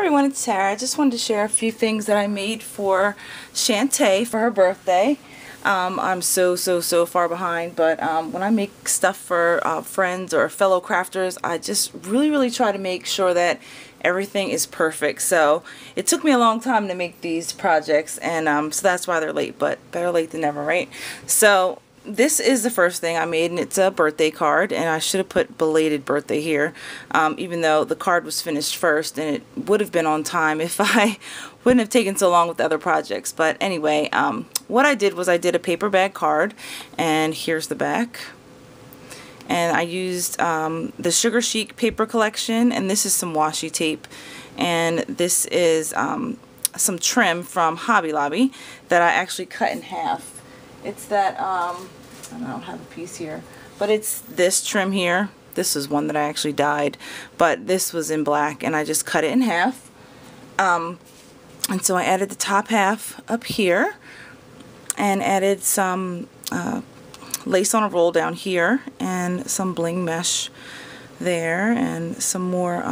everyone, it's Sarah. I just wanted to share a few things that I made for Shanta for her birthday. I'm so far behind, but when I make stuff for friends or fellow crafters, I just really try to make sure that everything is perfect. So it took me a long time to make these projects, and so that's why they're late, but better late than never, right? So this is the first thing I made, and it's a birthday card, and I should have put belated birthday here, even though the card was finished first, and it would have been on time if I wouldn't have taken so long with the other projects. But anyway, what I did was I did a paper bag card, and here's the back. And I used the Sugar Chic paper collection, and this is some washi tape, and this is some trim from Hobby Lobby that I actually cut in half. It's that, I don't have a piece here, but it's this trim here. This is one that I actually dyed, but this was in black, and I just cut it in half. And so I added the top half up here, and added some lace on a roll down here, and some bling mesh there, and some more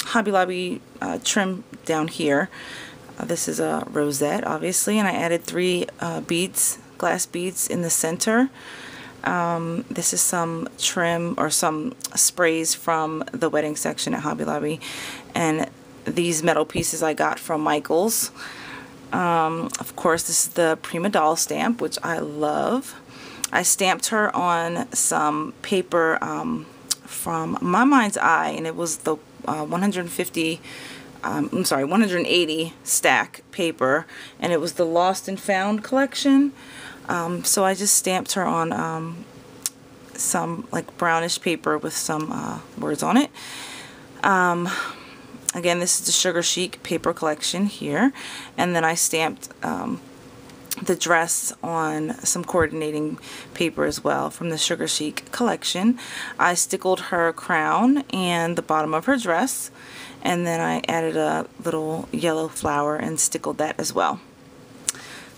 Hobby Lobby trim down here. This is a rosette, obviously, and I added 3 beads, glass beads in the center. This is some trim or some sprays from the wedding section at Hobby Lobby, and these metal pieces I got from Michael's. Of course, this is the Prima Doll stamp, which I love. I stamped her on some paper from My Mind's Eye, and it was the 180 stack paper, and it was the Lost and Found collection. So I just stamped her on some like brownish paper with some words on it. Again, this is the Sugar Chic paper collection here, and then I stamped the dress on some coordinating paper as well from the Sugar Chic collection. I stickled her crown and the bottom of her dress, and then I added a little yellow flower and stickled that as well.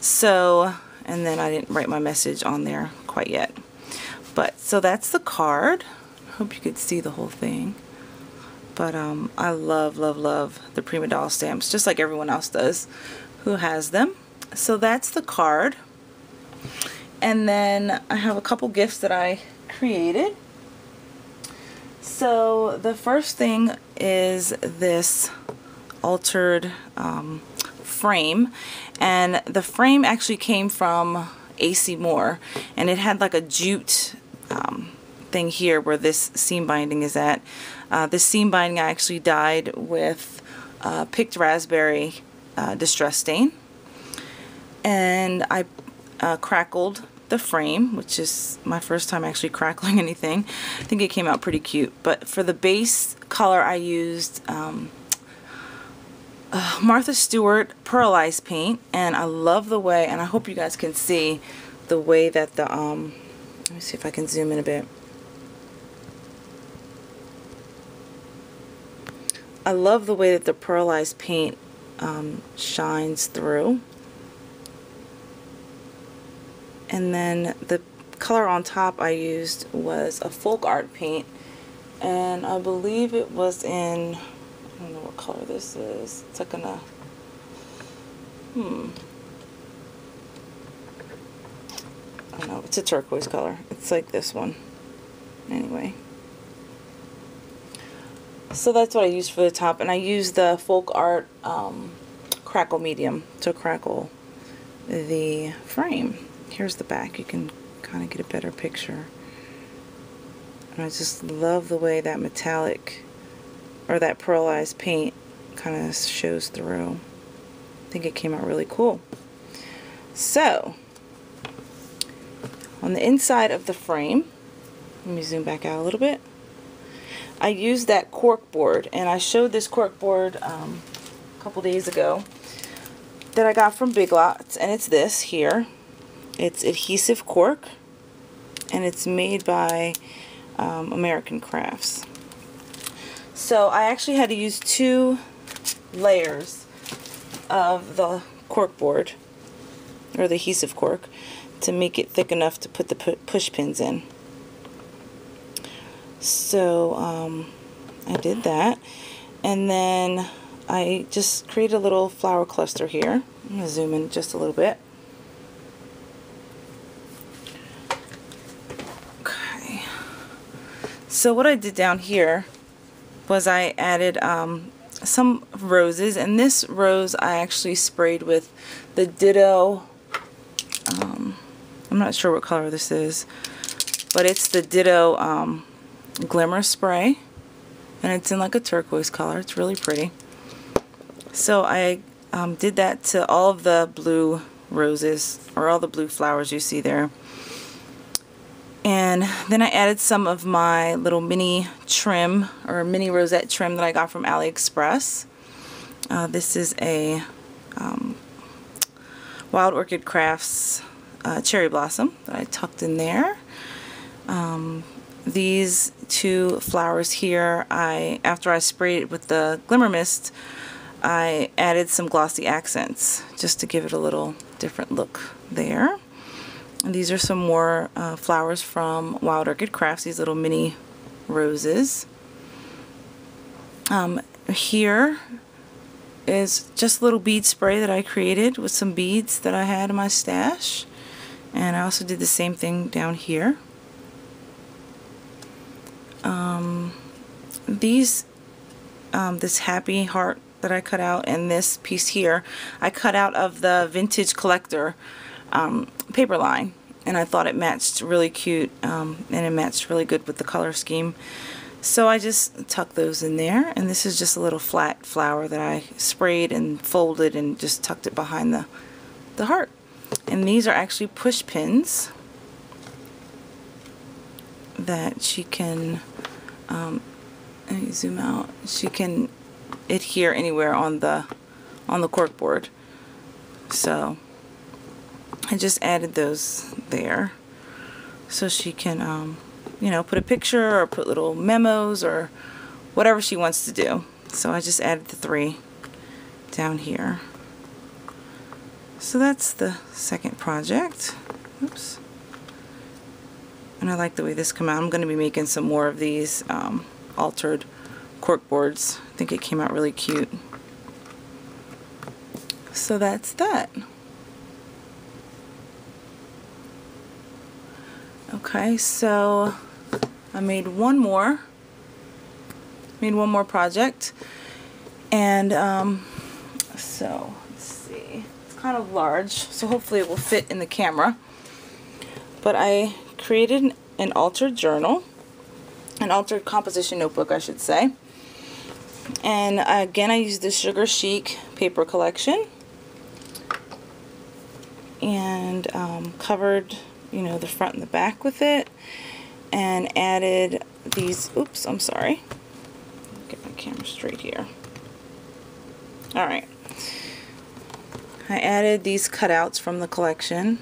So, and then I didn't write my message on there quite yet. But, so that's the card. I hope you could see the whole thing. But I love the Prima Doll stamps, just like everyone else does who has them. So that's the card. And then I have a couple gifts that I created. So the first thing is this altered frame, and the frame actually came from AC Moore, and it had like a jute thing here where this seam binding is at. This seam binding I actually dyed with picked raspberry distress stain, and I crackled the frame, which is my first time actually crackling anything. I think it came out pretty cute. But for the base color I used Martha Stewart pearlized paint, and I love the way, and I hope you guys can see the way that the let me see if I can zoom in a bit. I love the way that the pearlized paint shines through. And then the color on top I used was a folk art paint, and I believe it was in, I don't know what color this is. It's like I don't know, it's a turquoise color. It's like this one. Anyway. So that's what I used for the top, and I used the folk art crackle medium to crackle the frame. Here's the back. You can kind of get a better picture. And I just love the way that metallic, or that pearlized paint, kind of shows through. I think it came out really cool. So, on the inside of the frame, let me zoom back out a little bit. I used that cork board, and I showed this cork board a couple days ago that I got from Big Lots, and it's this here. It's adhesive cork, and it's made by American Crafts. So I actually had to use 2 layers of the cork board, or the adhesive cork, to make it thick enough to put the push pins in. So I did that, and then I just created a little flower cluster here. I'm going to zoom in just a little bit. Okay. So what I did down here was I added some roses, and this rose I actually sprayed with the Ditto, I'm not sure what color this is, but it's the Ditto Glimmer Spray, and it's in like a turquoise color. It's really pretty. So I did that to all of the blue roses, or all the blue flowers you see there. And then I added some of my little mini trim, or mini rosette trim that I got from AliExpress. This is a Wild Orchid Crafts cherry blossom that I tucked in there. These two flowers here, after I sprayed it with the Glimmer Mist, I added some glossy accents just to give it a little different look there. And these are some more flowers from Wild Orchid Crafts, these little mini roses. Here is just a little bead spray that I created with some beads that I had in my stash. And I also did the same thing down here. This happy heart that I cut out, and this piece here I cut out of the Vintage Collector paper line, and I thought it matched really cute, and it matched really good with the color scheme. So I just tucked those in there, and this is just a little flat flower that I sprayed and folded and just tucked it behind the heart. And these are actually push pins that she can, let me zoom out, she can adhere anywhere on the cork board. So I just added those there so she can you know, put a picture or put little memos or whatever she wants to do. So I just added the 3 down here. So that's the second project. Oops. And I like the way this came out. I'm going to be making some more of these altered cork boards. I think it came out really cute. So that's that. Okay, so I made one more project, and so let's see, it's kind of large, so hopefully it will fit in the camera. But I created an altered journal, an altered composition notebook, I should say. And again, I used the Sugar Chic paper collection, and covered, you know, the front and the back with it, and added these, oops, I'm sorry, get my camera straight here. Alright, I added these cutouts from the collection,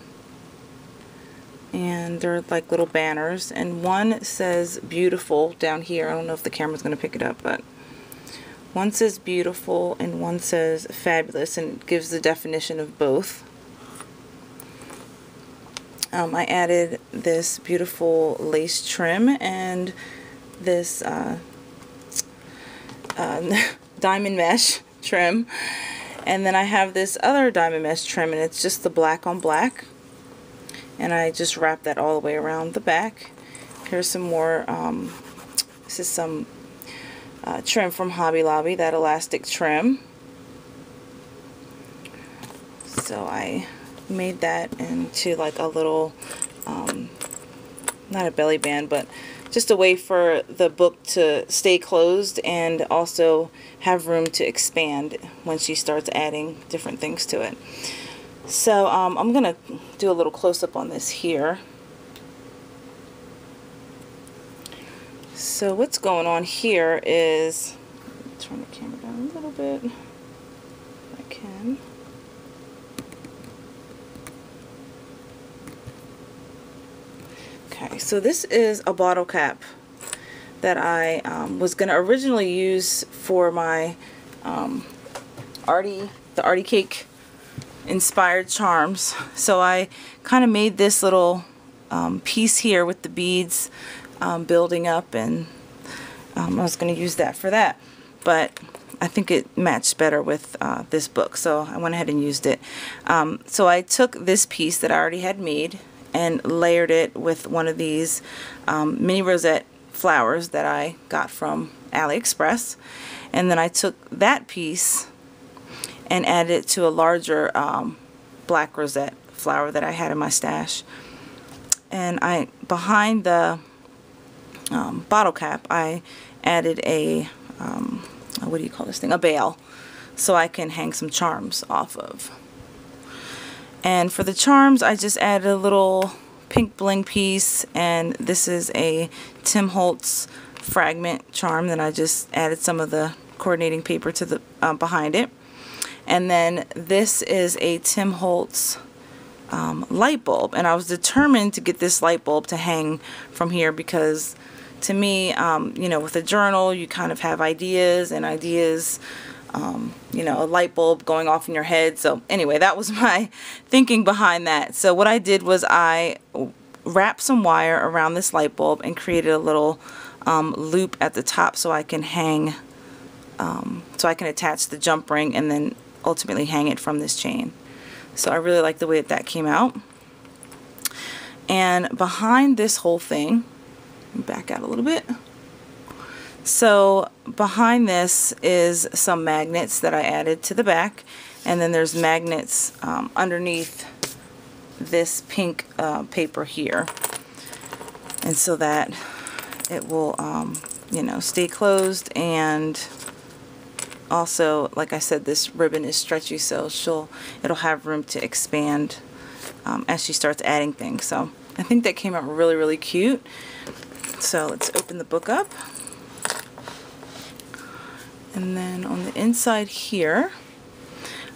and they're like little banners, and one says beautiful down here. I don't know if the camera's going to pick it up, but one says beautiful and one says fabulous, and it gives the definition of both. I added this beautiful lace trim and this diamond mesh trim, and then I have this other diamond mesh trim, and it's just the black on black, and I just wrapped that all the way around the back. Here's some more, this is some trim from Hobby Lobby, that elastic trim. So I made that into like a little, not a belly band, but just a way for the book to stay closed and also have room to expand when she starts adding different things to it. So I'm going to do a little close-up on this here. So what's going on here is, turn the camera down a little bit if I can. Okay, so this is a bottle cap that I was going to originally use for my the Artie Cake inspired charms. So I kind of made this little piece here with the beads building up, and I was going to use that for that. But I think it matched better with this book, so I went ahead and used it. So I took this piece that I already had made and layered it with one of these mini rosette flowers that I got from AliExpress, and then I took that piece and added it to a larger black rosette flower that I had in my stash. And behind the bottle cap, I added a what do you call this thing? A bail, so I can hang some charms off of. And for the charms, I just added a little pink bling piece, and this is a Tim Holtz fragment charm. Then I just added some of the coordinating paper to the behind it. And then this is a Tim Holtz light bulb, and I was determined to get this light bulb to hang from here because to me, you know, with a journal you kind of have ideas, and ideas, you know, a light bulb going off in your head. So anyway, that was my thinking behind that. So what I did was I wrapped some wire around this light bulb and created a little loop at the top so I can hang, so I can attach the jump ring and then ultimately hang it from this chain. So I really like the way that came out. And behind this whole thing, back out a little bit. So behind this is some magnets that I added to the back, and then there's magnets underneath this pink paper here, and so that it will you know, stay closed. And also, like I said, this ribbon is stretchy, so it'll have room to expand as she starts adding things. So I think that came out really, really cute. So let's open the book up. And then on the inside here,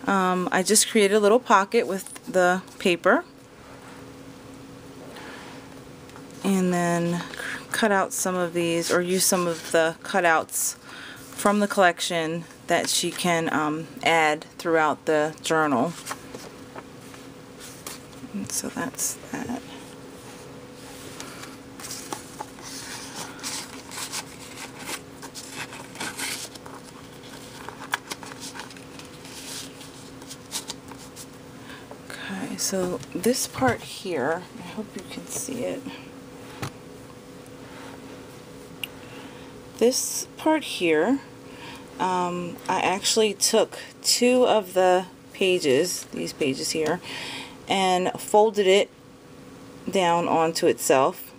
I just created a little pocket with the paper. And then cut out some of these, or use some of the cutouts from the collection that she can add throughout the journal. And so that's that. Okay, so this part here, I hope you can see it. This part here, I actually took two of the pages, these pages here, and folded it down onto itself.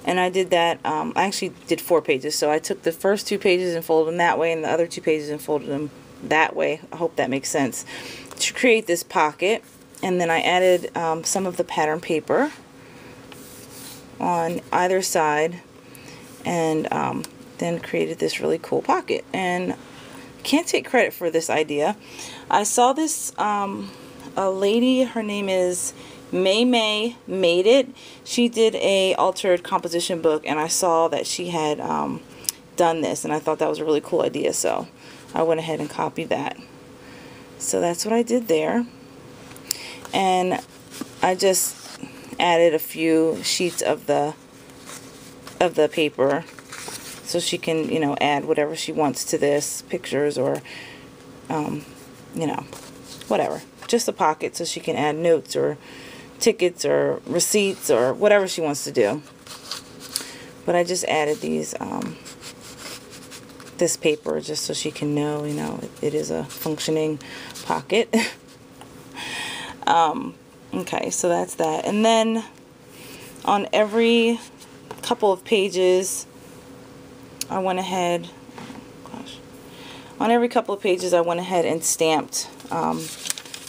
And I did that, I actually did 4 pages, so I took the first 2 pages and folded them that way, and the other 2 pages and folded them that way. I hope that makes sense. To create this pocket, and then I added some of the pattern paper on either side, and then created this really cool pocket. And can't take credit for this idea. I saw this, a lady, her name is May made it. She did a altered composition book, and I saw that she had done this, and I thought that was a really cool idea, so I went ahead and copied that. So that's what I did there. And I just added a few sheets of the paper so she can, you know, add whatever she wants to this, pictures or you know, whatever. Just a pocket so she can add notes or tickets or receipts or whatever she wants to do. But I just added these this paper just so she can know, you know, it is a functioning pocket. Okay, so that's that. And then on every couple of pages, I went ahead, on every couple of pages I went ahead and stamped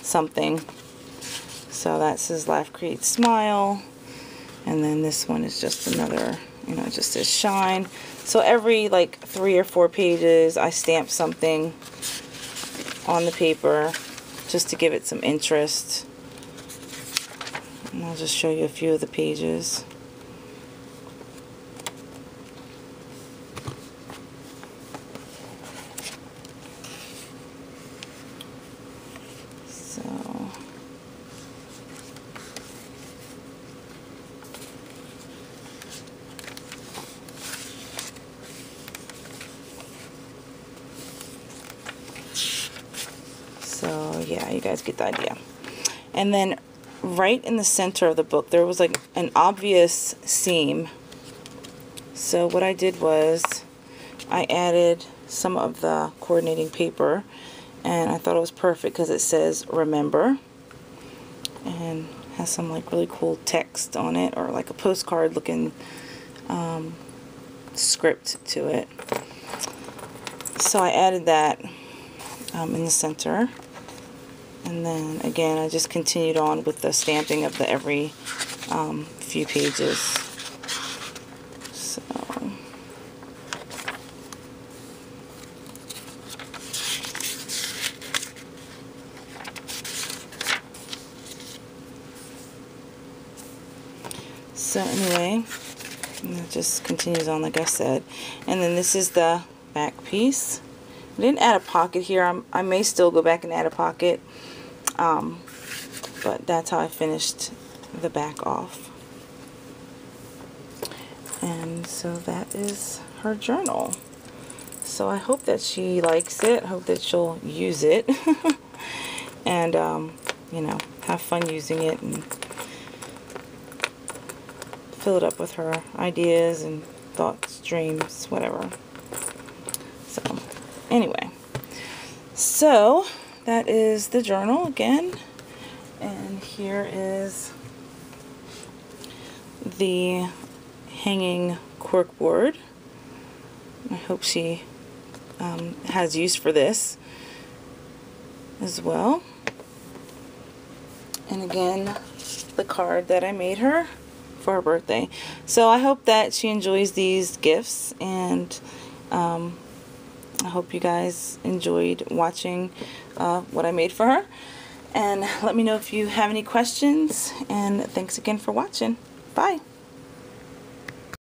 something. So that says Laugh, Create, Smile, and then this one is just another, you know, it just says Shine. So every like 3 or 4 pages I stamped something on the paper just to give it some interest. And I'll just show you a few of the pages. So yeah, you guys get the idea. And then right in the center of the book there was like an obvious seam. So what I did was I added some of the coordinating paper, and I thought it was perfect because it says remember and has some like really cool text on it, or like a postcard looking script to it. So I added that in the center, and then again I just continued on with the stamping of the every few pages. So anyway, and it just continues on like I said. And then this is the back piece. I didn't add a pocket here. I may still go back and add a pocket. But that's how I finished the back off. And so that is her journal. So I hope that she likes it. I hope that she'll use it. And, you know, have fun using it and fill it up with her ideas and thoughts, dreams, whatever. So anyway, so that is the journal again, and here is the hanging cork board. I hope she has use for this as well. And again, the card that I made her for her birthday. So I hope that she enjoys these gifts, and I hope you guys enjoyed watching what I made for her. And let me know if you have any questions, and thanks again for watching. Bye.